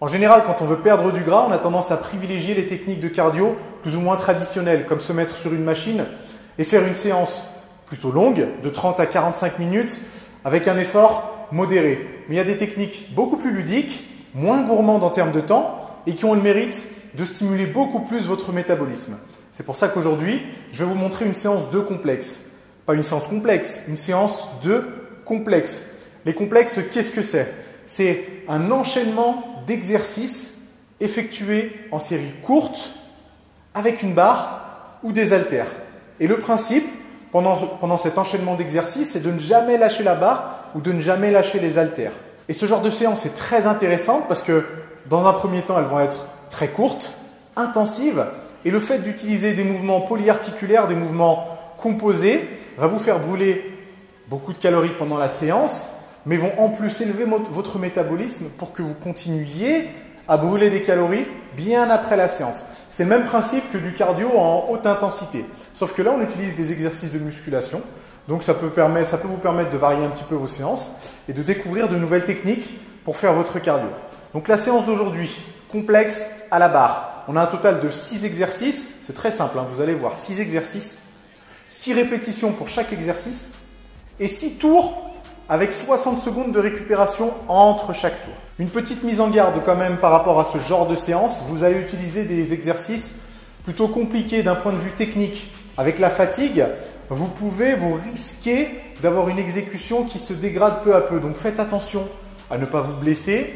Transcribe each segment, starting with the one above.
En général, quand on veut perdre du gras, on a tendance à privilégier les techniques de cardio plus ou moins traditionnelles, comme se mettre sur une machine et faire une séance plutôt longue, de 30 à 45 minutes, avec un effort modéré. Mais il y a des techniques beaucoup plus ludiques, moins gourmandes en termes de temps et qui ont le mérite de stimuler beaucoup plus votre métabolisme. C'est pour ça qu'aujourd'hui, je vais vous montrer une séance de complexe. Pas une séance complexe, une séance de complexe. Les complexes, qu'est-ce que c'est? C'est un enchaînement d'exercices effectués en série courte avec une barre ou des haltères. Et le principe, pendant cet enchaînement d'exercices, c'est de ne jamais lâcher la barre ou de ne jamais lâcher les haltères. Et ce genre de séance est très intéressante parce que dans un premier temps, elles vont être très courtes, intensives, et le fait d'utiliser des mouvements polyarticulaires, des mouvements composés, va vous faire brûler beaucoup de calories pendant la séance, mais vont en plus élever votre métabolisme pour que vous continuiez à brûler des calories bien après la séance. C'est le même principe que du cardio en haute intensité. Sauf que là, on utilise des exercices de musculation. Donc ça peut vous permettre de varier un petit peu vos séances et de découvrir de nouvelles techniques pour faire votre cardio. Donc la séance d'aujourd'hui, complexe à la barre. On a un total de 6 exercices. C'est très simple, hein, vous allez voir. 6 exercices, 6 répétitions pour chaque exercice et 6 tours avec 60 secondes de récupération entre chaque tour. Une petite mise en garde quand même par rapport à ce genre de séance. Vous allez utiliser des exercices plutôt compliqués d'un point de vue technique. Avec la fatigue, vous risquez d'avoir une exécution qui se dégrade peu à peu. Donc faites attention à ne pas vous blesser.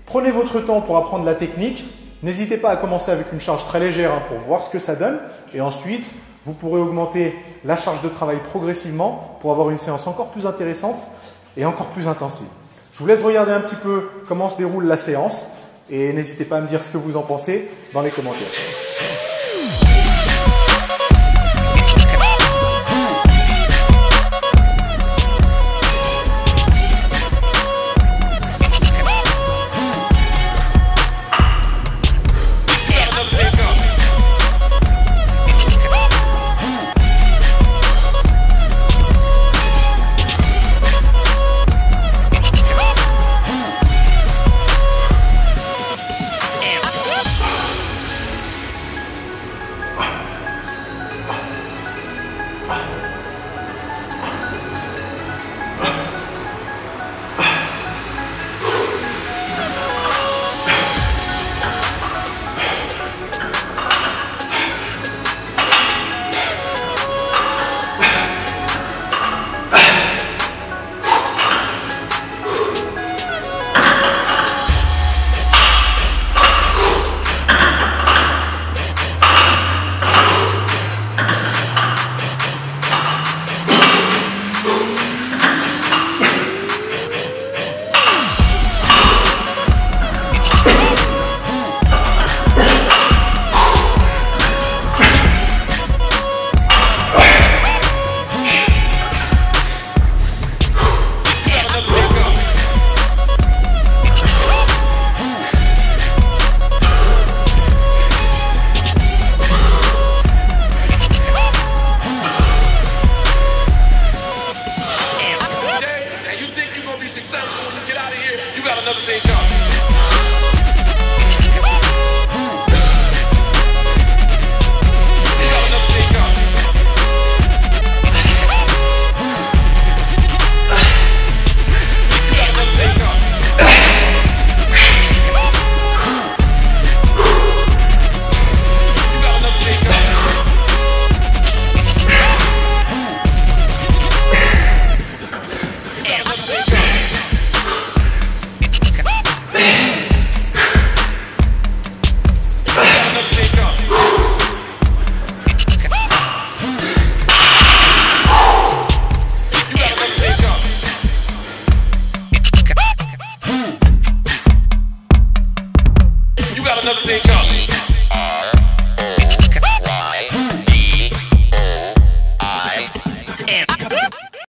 Prenez votre temps pour apprendre la technique. N'hésitez pas à commencer avec une charge très légère pour voir ce que ça donne. Et ensuite, vous pourrez augmenter la charge de travail progressivement pour avoir une séance encore plus intéressante et encore plus intensive. Je vous laisse regarder un petit peu comment se déroule la séance et n'hésitez pas à me dire ce que vous en pensez dans les commentaires. another thing.